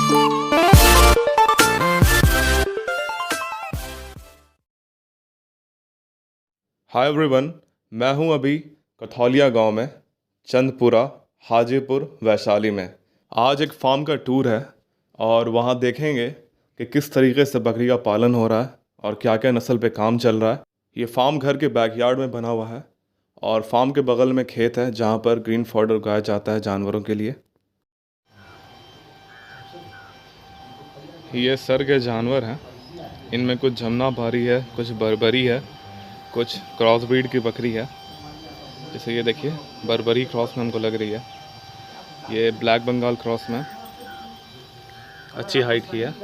Hi everyone, मैं हूं अभी कथौलिया गांव में, चंदपुरा, हाजीपुर, वैशाली में। आज एक फार्म का टूर है और वहां देखेंगे कि किस तरीके से बकरी का पालन हो रहा है और क्या क्या नस्ल पे काम चल रहा है। ये फार्म घर के बैकयार्ड में बना हुआ है और फार्म के बगल में खेत है जहां पर ग्रीन फॉडर उगाया जाता है जानवरों के लिए। ये सर के जानवर हैं, इनमें कुछ जमुनापारी है, कुछ बर्बरी है, कुछ क्रॉस ब्रीड की बकरी है। जैसे ये देखिए, बर्बरी क्रॉस में हमको लग रही है, ये ब्लैक बंगाल क्रॉस में अच्छी हाइट की है।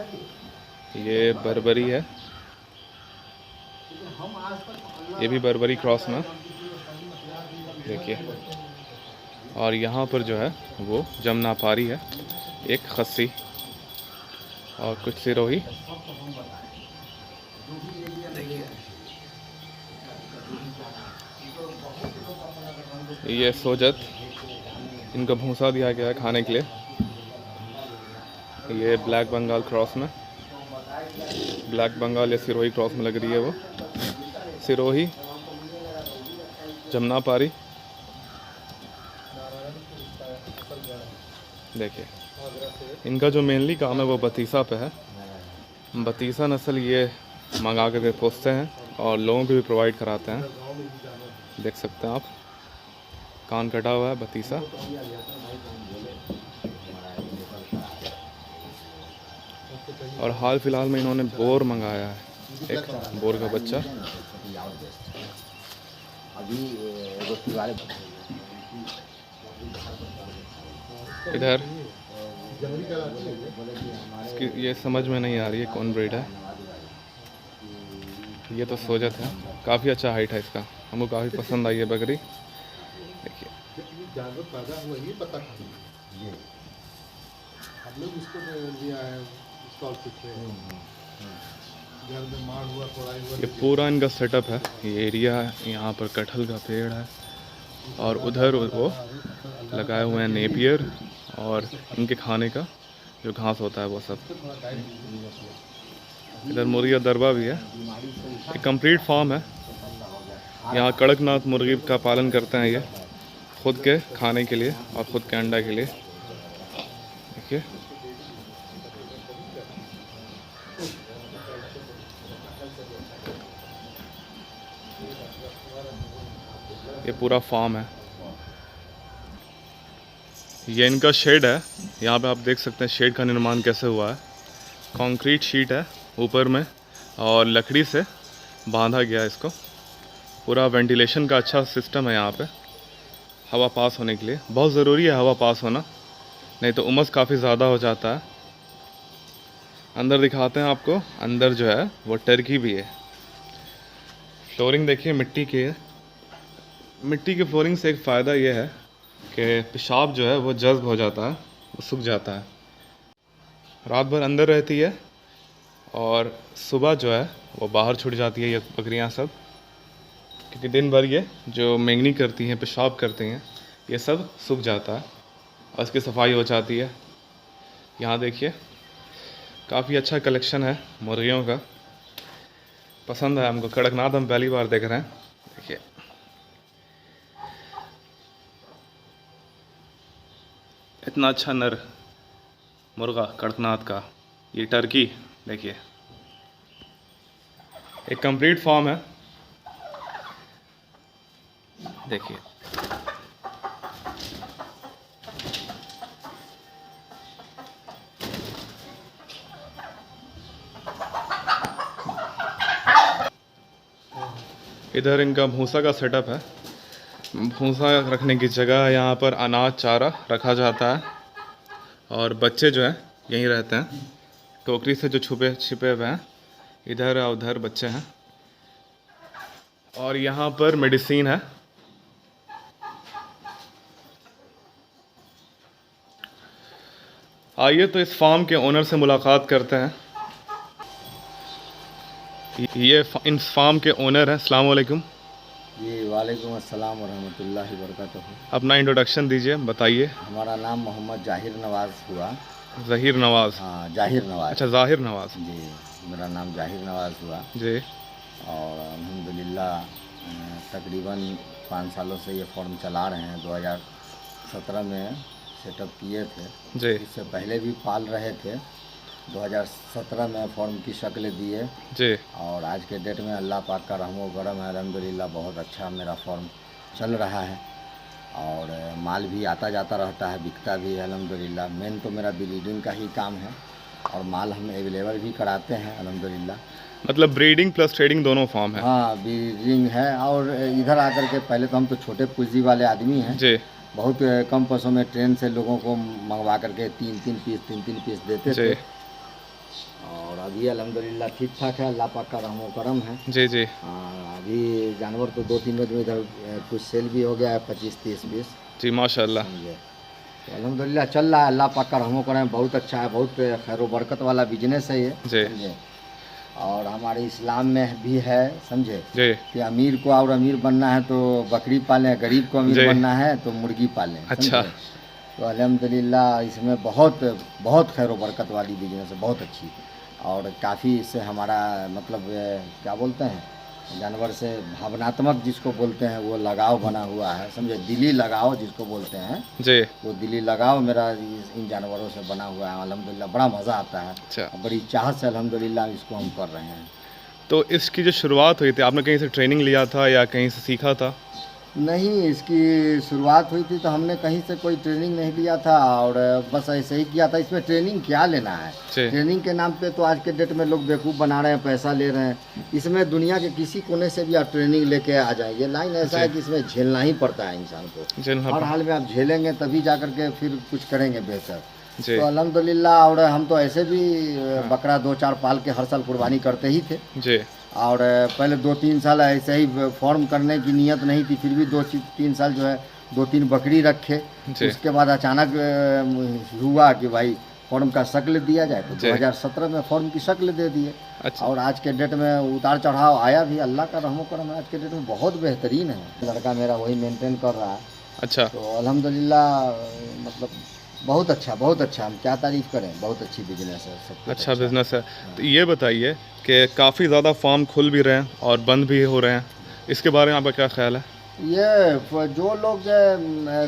ये बर्बरी है, ये भी बर्बरी क्रॉस में देखिए। और यहाँ पर जो है वो जमुनापारी है, एक खस्सी और कुछ सिरोही। ये सोजत, इनको भूसा दिया गया है खाने के लिए। ये ब्लैक बंगाल क्रॉस में, ब्लैक बंगाल या सिरोही क्रॉस में लग रही है वो। सिरोही, जमुनापारी देखिए। इनका जो मेनली काम है वो बतीसा पे है। बतीसा नस्ल ये मंगा कर पोसते हैं और लोगों को भी प्रोवाइड कराते हैं। देख सकते हैं आप, कान कटा हुआ है बतीसा। और हाल फिलहाल में इन्होंने बोर मंगाया है, एक बोर का बच्चा। इधर इसकी ये समझ में नहीं आ रही है कौन ब्रीड है। ये तो सोजत है, काफ़ी अच्छा हाइट है इसका, हमको काफ़ी पसंद आई है बकरी। देखिए जानवर पैदा हुआ ही पता ये हम लोग इसको लिया है स्टॉल पे घर में मार हुआ कोड़ाई हुआ। ये पूरा इनका सेटअप है, ये एरिया है। यहाँ पर कटहल का पेड़ है और उधर वो लगाए हुए हैं नेपियर और इनके खाने का जो घास होता है वो सब। इधर मुर्गी का दरबा भी है। एक कंप्लीट फार्म है। यहाँ कड़कनाथ मुर्गी का पालन करते हैं ये, खुद के खाने के लिए और ख़ुद के अंडा के लिए। देखिए ये पूरा फार्म है। ये इनका शेड है। यहाँ पे आप देख सकते हैं शेड का निर्माण कैसे हुआ है। कंक्रीट शीट है ऊपर में और लकड़ी से बांधा गया है इसको। पूरा वेंटिलेशन का अच्छा सिस्टम है यहाँ पे, हवा पास होने के लिए। बहुत ज़रूरी है हवा पास होना, नहीं तो उमस काफ़ी ज़्यादा हो जाता है। अंदर दिखाते हैं आपको, अंदर जो है वो टर्की भी है। फ्लोरिंग देखिए मिट्टी की है। मिट्टी की फ्लोरिंग से एक फ़ायदा ये है कि पेशाब जो है वो जज्ब हो जाता है, वो सूख जाता है। रात भर अंदर रहती है और सुबह जो है वो बाहर छूट जाती है ये बकरियां सब, क्योंकि दिन भर ये जो मेंगनी करती हैं, पेशाब करती हैं, ये सब सूख जाता है और इसकी सफाई हो जाती है। यहाँ देखिए काफ़ी अच्छा कलेक्शन है मुर्गियों का। पसंद है हमको। कड़कनाथ हम पहली बार देख रहे हैं। देखिए इतना अच्छा नर मुर्गा कड़कनाथ का। ये टर्की देखिए, एक कंप्लीट फार्म है। देखिए इधर इनका भूसा का सेटअप है। भूसा रखने की जगह है, यहाँ पर अनाज चारा रखा जाता है और बच्चे जो हैं यहीं रहते हैं। टोकरी से जो छुपे छिपे हुए हैं, इधर और उधर बच्चे हैं। और यहाँ पर मेडिसिन है। आइए तो इस फार्म के ओनर से मुलाकात करते हैं। ये इन फार्म के ओनर हैं। अस्सलाम वालेकुम। जी वालेकुम अस्सलाम वरहमतुल्लाहि वबरकातुहू। अपना इंट्रोडक्शन दीजिए, बताइए। हमारा नाम मोहम्मद जाहिर नवाज़ हुआ। ज़हीर नवाज़। हाँ, जाहिर नवाज। अच्छा, ज़ाहिर नवाज़। जी, मेरा नाम जाहिर नवाज हुआ। जी और अल्हम्दुलिल्लाह तकरीबन 5 सालों से ये फॉर्म चला रहे हैं। 2017 में सेटअप किए थे, जी इससे पहले भी पाल रहे थे। 2017 में फॉर्म की शक्ल दिए जी। और आज के डेट में अल्लाह पाक का रहमो करम है, अल्हम्दुलिल्लाह बहुत अच्छा मेरा फॉर्म चल रहा है। और माल भी आता जाता रहता है, बिकता भी है अल्हम्दुलिल्लाह। मेन तो मेरा ब्रीडिंग का ही काम है और माल हम अवेलेबल भी कराते हैं अल्हम्दुलिल्लाह। मतलब ब्रीडिंग प्लस ट्रेडिंग दोनों फॉर्म है। हाँ, ब्रीडिंग है। और इधर आकर के पहले तो हम तो छोटे पूंजी वाले आदमी हैं, जी बहुत कम पैसों में ट्रेन से लोगों को मंगवा करके 3-3 पीस देते जी थे। और अभी अल्हम्दुलिल्लाह ठीक ठाक है, अल्लाह पाक का रहमो करम है। जी जी अभी जानवर तो 2-3 रोज में इधर कुछ सेल भी हो गया है, 25-30 पीस, जी माशाल्लाह। समझे। तो अल्हम्दुलिल्लाह चल रहा है, अल्लाह पाक का रहमो करम, बहुत अच्छा है, बहुत खैर व बरकत वाला बिजनेस है ये, जी समझे। और हमारे इस्लाम में भी है, समझे, जी कि अमीर को और अमीर बनना है तो बकरी पालें, गरीब को अमीर जी। बनना है तो मुर्गी पालें, अच्छा। समझे। तो अल्हम्दुलिल्लाह इसमें बहुत बहुत खैर व बरकत वाली बिजनेस है, बहुत अच्छी। और काफ़ी इससे हमारा मतलब क्या बोलते हैं, जानवर से भावनात्मक जिसको बोलते हैं वो लगाव बना हुआ है, समझे, दिली लगाव जिसको बोलते हैं, जी। वो दिली लगाव मेरा इन जानवरों से बना हुआ है अल्हम्दुलिल्लाह। बड़ा मज़ा आता है, अच्छा, बड़ी चाहत से अल्हम्दुलिल्लाह इसको हम कर रहे हैं। तो इसकी जो शुरुआत हुई थी, आपने कहीं से ट्रेनिंग लिया था या कहीं से सीखा था? नहीं, इसकी शुरुआत हुई थी तो हमने कहीं से कोई ट्रेनिंग नहीं लिया था और बस ऐसे ही किया था। इसमें ट्रेनिंग क्या लेना है, जी ट्रेनिंग के नाम पे तो आज के डेट में लोग बेवकूफ़ बना रहे हैं, पैसा ले रहे हैं। इसमें दुनिया के किसी कोने से भी आप ट्रेनिंग लेके आ जाएंगे। लाइन ऐसा है कि इसमें झेलना ही पड़ता है इंसान को, जी हर हाल में आप झेलेंगे तभी जा कर के फिर कुछ करेंगे बेहतर। जी तो अल्हम्दुलिल्लाह, और हम तो ऐसे भी बकरा 2-4 पाल के हर साल कुर्बानी करते ही थे। जी और पहले 2-3 साल ऐसे ही फॉर्म करने की नीयत नहीं थी, फिर भी 2-3 साल जो है 2-3 बकरी रखे। जी उसके बाद अचानक हुआ कि भाई फॉर्म का शक्ल दिया जाए, तो जी। 2017 में फॉर्म की शक्ल दे दिए। अच्छा और आज के डेट में उतार चढ़ाव आया भी, अल्लाह का रहमो करम है, आज के डेट में बहुत बेहतरीन है। लड़का मेरा वही मेंटेन कर रहा है, अच्छा तो अल्हम्दुलिल्लाह मतलब बहुत अच्छा, बहुत अच्छा। हम क्या तारीफ़ करें, बहुत अच्छी बिजनेस है, सब कुछ अच्छा बिजनेस है। तो ये बताइए कि काफ़ी ज़्यादा फार्म खुल भी रहे हैं और बंद भी हो रहे हैं, इसके बारे में आपका क्या ख्याल है? ये जो लोग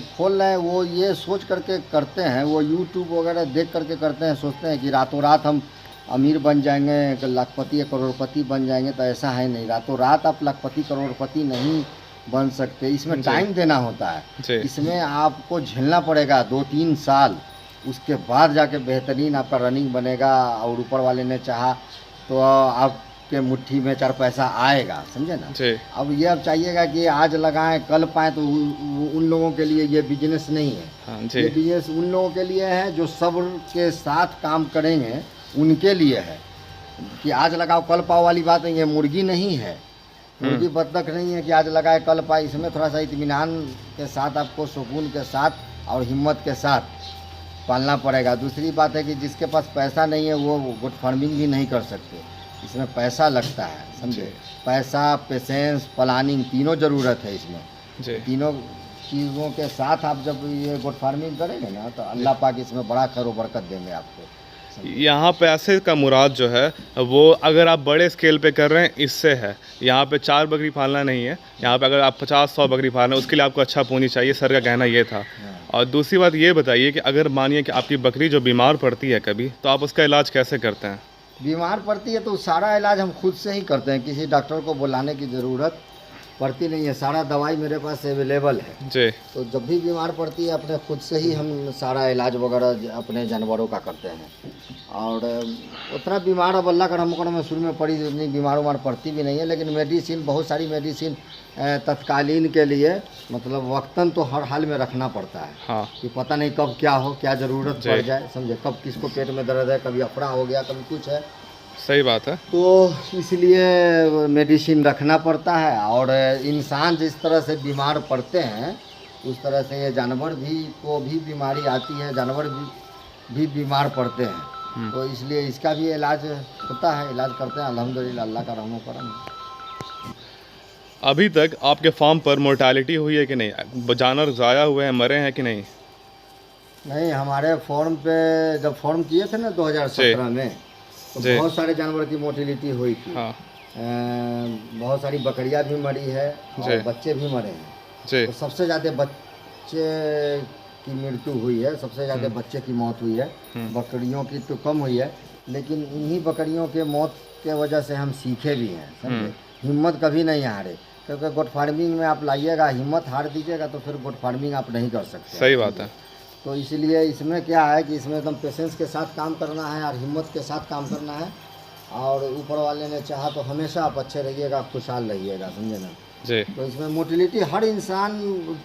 खोल रहे हैं वो ये सोच करके करते हैं, वो यूट्यूब वगैरह देख करके करते हैं, सोचते हैं कि रातों रात हम अमीर बन जाएंगे, लाखपति या करोड़पति बन जाएंगे। तो ऐसा है नहीं, रातों रात आप लाखपति करोड़पति नहीं बन सकते। इसमें जी। टाइम देना होता है, जी इसमें आपको झेलना पड़ेगा 2-3 साल, उसके बाद जाके बेहतरीन आपका रनिंग बनेगा। और ऊपर वाले ने चाहा तो आपके मुट्ठी में 4 पैसा आएगा, समझे ना। जी अब ये आप चाहिएगा कि आज लगाएं कल पाएँ, तो उन लोगों के लिए ये बिजनेस नहीं है। हाँ ये जी बिजनेस उन लोगों के लिए है जो सब्र के साथ काम करेंगे, उनके लिए है। कि आज लगाओ कल पाओ वाली बात नहीं है, मुर्गी नहीं है, मुर्गी बत्तख नहीं है कि आज लगाए कल पाए। इसमें थोड़ा सा इत्मीनान के साथ, आपको सुकून के साथ और हिम्मत के साथ पालना पड़ेगा। दूसरी बात है कि जिसके पास पैसा नहीं है वो गुड फार्मिंग भी नहीं कर सकते, इसमें पैसा लगता है, समझे। पैसा, पेशेंस, प्लानिंग तीनों ज़रूरत है इसमें। जी तीनों चीज़ों के साथ आप जब ये गुड फार्मिंग करेंगे ना, तो अल्लाह पाक इसमें बड़ा खैर व बरकत देंगे आपको। यहाँ पैसे का मुराद जो है वो अगर आप बड़े स्केल पे कर रहे हैं इससे है। यहाँ पे 4 बकरी पालना नहीं है, यहाँ पे अगर आप 50-100 बकरी पाल रहे हैं उसके लिए आपको अच्छा पूंजी चाहिए। सर का कहना ये था। और दूसरी बात ये बताइए कि अगर मानिए कि आपकी बकरी जो बीमार पड़ती है कभी, तो आप उसका इलाज कैसे करते हैं? बीमार पड़ती है तो सारा इलाज हम खुद से ही करते हैं, किसी डॉक्टर को बुलाने की ज़रूरत पड़ती नहीं है। सारा दवाई मेरे पास अवेलेबल है। जी तो जब भी बीमार पड़ती है अपने खुद से ही हम सारा इलाज वगैरह अपने जानवरों का करते हैं। और उतना बीमार अब अल्लाह का रहम में शुरू में पड़ी, इतनी बीमार उमार पड़ती भी नहीं है। लेकिन मेडिसिन, बहुत सारी मेडिसिन तत्कालीन के लिए मतलब वक्तन तो हर हाल में रखना पड़ता है। हाँ कि पता नहीं कब क्या हो, क्या ज़रूरत जी। पड़ जाए, समझे। कब किसको पेट में दर्द है, कभी अफड़ा हो गया, कभी कुछ है, सही बात है। तो इसलिए मेडिसिन रखना पड़ता है। और इंसान जिस तरह से बीमार पड़ते हैं उस तरह से ये जानवर भी को भी बीमारी आती है, जानवर भी बीमार पड़ते हैं। तो इसलिए इसका भी इलाज होता है, इलाज करते हैं अल्हम्दुलिल्लाह, अल्लाह का रहमो करम। अभी तक आपके फार्म पर मोर्टालिटी हुई है कि नहीं? जानवर ज़ाया हुए हैं, मरे हैं कि नहीं? नहीं, हमारे फॉर्म पे जब फॉर्म किए थे ना 2017 में, तो जी। बहुत सारे जानवर की मोर्टिलिटी हुई थी। हाँ बहुत सारी बकरियां भी मरी है जी। और बच्चे भी मरे हैं। जी। तो सबसे ज़्यादा बच्चे की मृत्यु हुई है, सबसे ज़्यादा बच्चे की मौत हुई है। बकरियों की तो कम हुई है, लेकिन इन्हीं बकरियों के मौत के वजह से हम सीखे भी हैं, समझे। हिम्मत कभी नहीं हारे, क्योंकि गोट फार्मिंग में आप लाइएगा, हिम्मत हार दीजिएगा तो फिर गोट फार्मिंग आप नहीं कर सकते। सही बात है। तो इसलिए इसमें क्या है कि इसमें एकदम पेशेंस के साथ काम करना है और हिम्मत के साथ काम करना है, और ऊपर वाले ने चाहा तो हमेशा आप अच्छे रहिएगा, आप खुशहाल रहिएगा, समझे ना। जी। तो इसमें मोटिलिटी हर इंसान,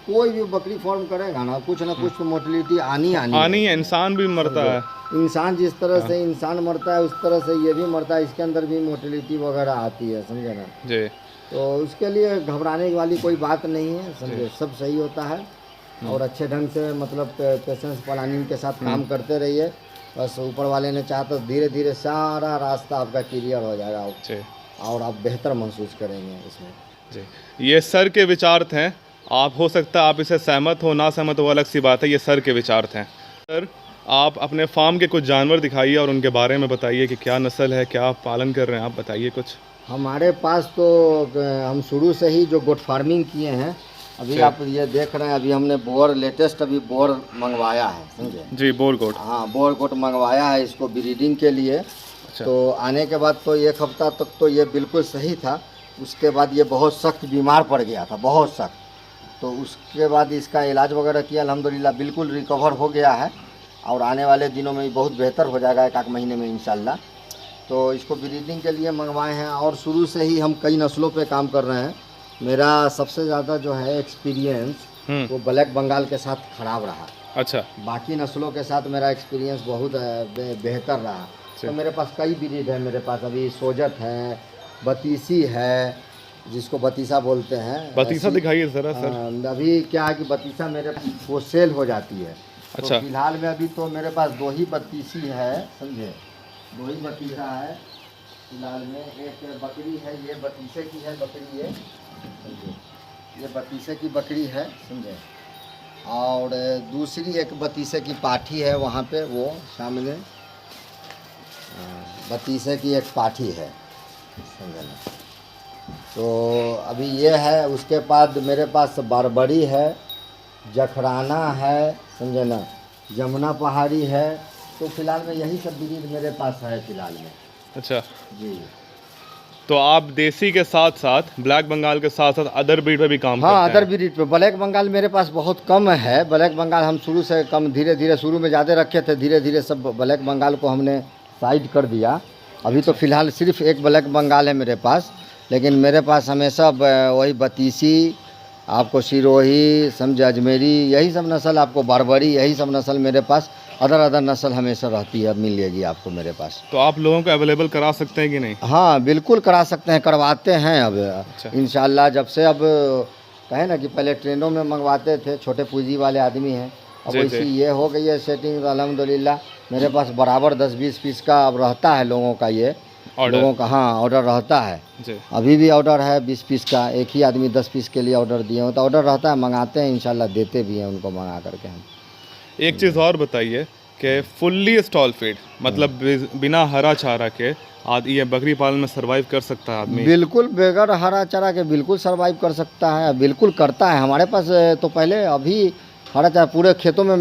कोई भी बकरी फार्म करेगा ना कुछ तो मोटिलिटी आनी आनी है, इंसान भी मरता है। इंसान जिस तरह से इंसान मरता है उस तरह से ये भी मरता है, इसके अंदर भी मोटिलिटी वगैरह आती है, समझे ना। जी। तो उसके लिए घबराने वाली कोई बात नहीं है, समझे, सब सही होता है। और अच्छे ढंग से मतलब पेशेंस प्लानिंग के साथ काम करते रहिए, बस ऊपर वाले ने चाहा तो धीरे धीरे सारा रास्ता आपका क्लियर हो जाएगा जी। और आप बेहतर महसूस करेंगे इसमें। जी। ये सर के विचार थे, आप हो सकता है आप इसे सहमत हो ना सहमत हो, अलग सी बात है, ये सर के विचार थे। सर, आप अपने फार्म के कुछ जानवर दिखाइए और उनके बारे में बताइए कि क्या नस्ल है, क्या आप पालन कर रहे हैं, आप बताइए कुछ। हमारे पास तो हम शुरू से ही जो गोट फार्मिंग किए हैं, अभी आप ये देख रहे हैं, अभी हमने बोर लेटेस्ट अभी बोर मंगवाया है, समझे। जी, बोर गोट। हाँ, बोर गोट मंगवाया है इसको ब्रीडिंग के लिए। अच्छा। तो आने के बाद तो 1 हफ्ता तक तो ये बिल्कुल सही था, उसके बाद ये बहुत सख्त बीमार पड़ गया था, बहुत सख्त। तो उसके बाद इसका इलाज वगैरह किया, अल्हम्दुलिल्लाह बिल्कुल रिकवर हो गया है, और आने वाले दिनों में बहुत बेहतर हो जाएगा, 1 महीने में इंशाल्लाह। तो इसको ब्रीडिंग के लिए मंगवाए हैं, और शुरू से ही हम कई नस्लों पे काम कर रहे हैं। मेरा सबसे ज़्यादा जो है एक्सपीरियंस वो ब्लैक बंगाल के साथ ख़राब रहा। अच्छा। बाकी नस्लों के साथ मेरा एक्सपीरियंस बहुत बेहतर रहा। तो मेरे पास कई ब्रीड है, मेरे पास अभी सोजत है, बतीसी है, जिसको बतीसा बोलते हैं। बतीसा दिखाइए ज़रा सर। अभी क्या है कि बतीसा मेरे वो सेल हो जाती है। अच्छा। तो फिलहाल में अभी तो मेरे पास 2 ही बतीसी है, समझे, 2 ही बतीसा है फिलहाल में। एक बकरी है, ये बतीसे की है बकरी, ये बतीसे की बकरी है, समझे। और दूसरी एक बतीसे की पाठी है वहाँ पे, वो सामने बतीसे की एक पाठी है, समझे ना। तो अभी ये है, उसके बाद मेरे पास बारबरी है, जखराना है, समझे ना, जमुना पहाड़ी है। तो फिलहाल में यही सब ब्रीड मेरे पास है फिलहाल में। अच्छा जी। तो आप देसी के साथ साथ ब्लैक बंगाल के साथ साथ अदर ब्रीड पे भी काम हाँ, करते अदर ब्रीड पे ब्लैक बंगाल मेरे पास बहुत कम है। ब्लैक बंगाल हम शुरू से कम, धीरे धीरे शुरू में ज़्यादा रखे थे, धीरे धीरे सब ब्लैक बंगाल को हमने साइड कर दिया। अभी तो फिलहाल सिर्फ एक ब्लैक बंगाल है मेरे पास, लेकिन मेरे पास हमेशा वही बतीसी, आपको सिरोही, समझे, अजमेरी, यही सब नस्ल, आपको बारबरी, यही सब नस्ल मेरे पास, अदर नस्ल हमेशा रहती है, मिलेगी आपको मेरे पास। तो आप लोगों को अवेलेबल करा सकते हैं कि नहीं? हाँ, बिल्कुल करा सकते हैं, करवाते हैं अब। अच्छा। इंशाल्लाह जब से अब कहें ना कि पहले ट्रेनों में मंगवाते थे, छोटे पूंजी वाले आदमी हैं, अब जी, वैसी जी। ये हो गई है सेटिंग, अल्हम्दुलिल्लाह मेरे पास बराबर 10-20 पीस का अब रहता है लोगों का, ये ऑर्डर। लोगों का, हाँ, ऑर्डर रहता है। जी। अभी भी ऑर्डर है 20 पीस का, एक ही आदमी 10 पीस के लिए ऑर्डर दिए हो, तो ऑर्डर रहता है, मंगाते हैं, इंशाल्लाह देते भी हैं उनको मंगा करके हम। एक चीज़ और बताइए कि फुल्ली स्टॉल फीड, मतलब बिना हरा चारा के आदि ये बकरी पालन में सरवाइव कर सकता है आदमी? बिल्कुल, बगैर हरा चारा के बिल्कुल सरवाइव कर सकता है, बिल्कुल करता है। हमारे पास तो पहले अभी हरा चारा पूरे खेतों में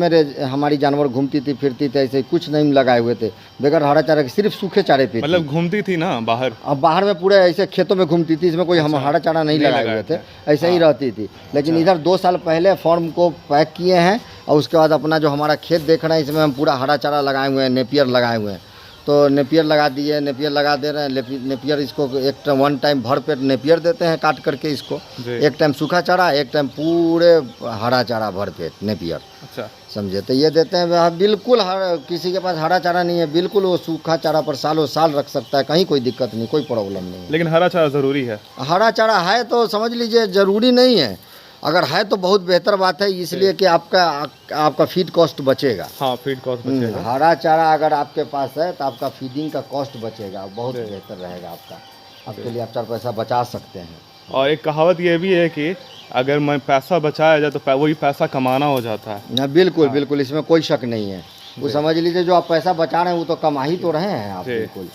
हमारी जानवर घूमती थी, फिरती थी, ऐसे कुछ नहीं लगाए हुए थे, बगैर हरा चारा के सिर्फ सूखे चारे पे। मतलब घूमती थी ना बाहर? अब बाहर में पूरे ऐसे खेतों में घूमती थी, इसमें कोई हम हरा चारा नहीं लगाए हुए थे, ऐसे ही रहती थी। लेकिन इधर 2 साल पहले फॉर्म को पैक किए हैं, और उसके बाद अपना जो हमारा खेत देख रहे हैं, इसमें हम पूरा हरा चारा लगाए हुए हैं, नेपियर लगाए हुए हैं। तो नेपियर लगा दिए, नेपियर लगा दे रहे हैं, नेपियर इसको एक वन टाइम भर पेट नेपियर देते हैं काट करके इसको, एक टाइम सूखा चारा, एक टाइम पूरे हरा चारा भर पेट नेपियर। अच्छा। समझे, तो ये देते हैं बिल्कुल। किसी के पास हरा चारा नहीं है, बिल्कुल वो सूखा चारा पर सालों साल रख सकता है, कहीं कोई दिक्कत नहीं, कोई प्रॉब्लम नहीं है। लेकिन हरा चारा ज़रूरी है? हरा चारा है तो समझ लीजिए ज़रूरी नहीं है, अगर है तो बहुत बेहतर बात है, इसलिए कि आपका फीड कॉस्ट बचेगा। हाँ, फीड कॉस्ट बचेगा। हरा चारा अगर आपके पास है तो आपका फीडिंग का कॉस्ट बचेगा, बहुत बेहतर रहेगा आपका, आपके लिए आप 4 पैसा बचा सकते हैं। और एक कहावत ये भी है कि अगर मैं पैसा बचाया जाए तो वही पैसा कमाना हो जाता है। ना बिल्कुल बिल्कुल, इसमें कोई शक नहीं है। वो समझ लीजिए जो आप पैसा बचा रहे हैं वो तो कमा ही तो रहे हैं आप, जी। बिल्कुल।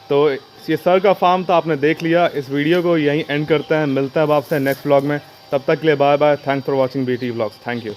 तो ये सर का फार्म तो आपने देख लिया। इस वीडियो को यहीं एंड करते हैं, मिलते हैं अब आपसे नेक्स्ट व्लॉग में। तब तक के लिए bye bye. Thanks for watching BT vlogs. Thank you.